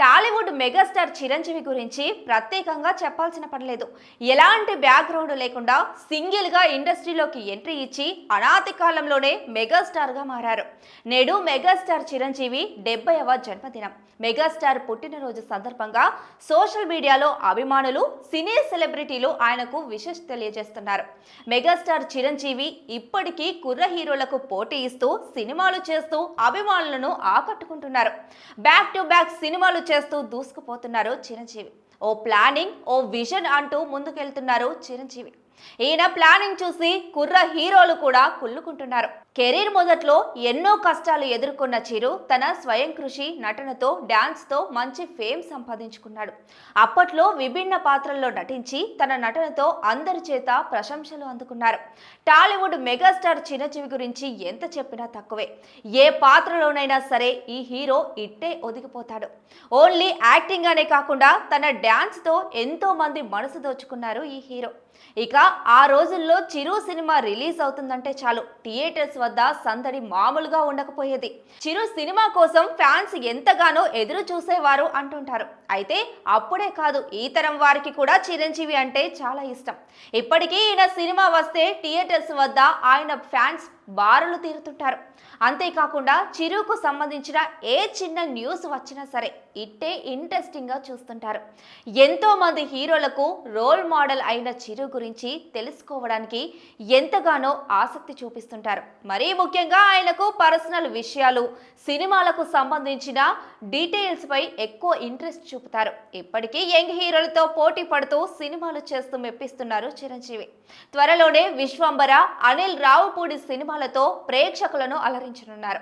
Tollywood megastar Chiranjeevi గురించి ప్రత్యేకంగా చెప్పాల్సిన పనిలేదు. ఎలాంటి బ్యాక్గ్రౌండ్ లేకుండా సింగిల్ గా ఇండస్ట్రీలోకి ఎంట్రీ ఇచ్చి అనాది కాలంలోనే మెగాస్టార్ గా మారారు. నేడు మెగాస్టార్ చిరంజీవి 70వ జన్మదినం. మెగాస్టార్ పుట్టినరోజు సందర్భంగా సోషల్ మీడియాలో అభిమానులు, సినీ సెలబ్రిటీలు ఆయనకు విషెస్ తెలియజేస్తున్నారు. మెగాస్టార్ చిరంజీవి ఇప్పటికీ కుర్ర హీరోలకు పోటీ ఇస్తూ సినిమాలు చేస్తూ అభిమానులను ఆకట్టుకుంటున్నారు. బ్యాక్ టు బ్యాక్ సినిమాలు చేస్తూ దూసుకుపోతున్నారు చిరంజీవి. ఓ ప్లానింగ్, ఓ విజన్ అంటూ ముందుకెళ్తున్నారు చిరంజీవి. ఈయన ప్లానింగ్ చూసి కుర్ర హీరోలు కూడా కుళ్ళుకుంటున్నారు. కెరీర్ మొదట్లో ఎన్నో కష్టాలు ఎదుర్కొన్న చిరు తన స్వయం కృషి, నటనతో, డాన్స్ తో మంచి ఫేమ్ సంపాదించుకున్నాడు. అప్పట్లో విభిన్న పాత్రల్లో నటించి తన నటనతో అందరి చేత ప్రశంసలు అందుకున్నారు. టాలీవుడ్ మెగాస్టార్ చిరంజీవి గురించి ఎంత చెప్పినా తక్కువే. ఏ పాత్రలోనైనా సరే ఈ హీరో ఇట్టే ఒదిగిపోతాడు. ఓన్లీ యాక్టింగ్ అనే కాకుండా తన డాన్స్ తో ఎంతో మంది మనసు దోచుకున్నారు ఈ హీరో. ఇక ఆ రోజుల్లో చిరు సినిమా రిలీజ్ అవుతుందంటే చాలు థియేటర్స్ వద్ద సందడి మామూలుగా ఉండకపోయేది. చిరు సినిమా కోసం ఫ్యాన్స్ ఎంతగానో ఎదురు చూసేవారు అంటుంటారు. అయితే అప్పుడే కాదు, ఈ తరం వారికి కూడా చిరంజీవి అంటే చాలా ఇష్టం. ఇప్పటికీ ఈయన సినిమా వస్తే థియేటర్స్ వద్ద ఆయన ఫ్యాన్స్ బారులు తీరుతుంటారు. అంతేకాకుండా చిరుకు సంబంధించిన ఏ చిన్న న్యూస్ వచ్చినా సరే ఇట్టే ఇంట్రెస్టింగ్ గా చూస్తుంటారు. ఎంతో మంది హీరోలకు రోల్ మోడల్ అయిన చిరు గురించి తెలుసుకోవడానికి ఎంతగానో ఆసక్తి చూపిస్తుంటారు. మరీ ముఖ్యంగా ఆయనకు పర్సనల్ విషయాలు, సినిమాలకు సంబంధించిన డీటెయిల్స్ పై ఎక్కువ ఇంట్రెస్ట్ చూపుతారు. ఇప్పటికీ యంగ్ హీరోలతో పోటీ పడుతూ సినిమాలు చేస్తూ మెప్పిస్తున్నారు చిరంజీవి. త్వరలోనే విశ్వంబర, అనిల్ రావుపూడి సినిమాలతో ప్రేక్షకులను అలరించనున్నారు.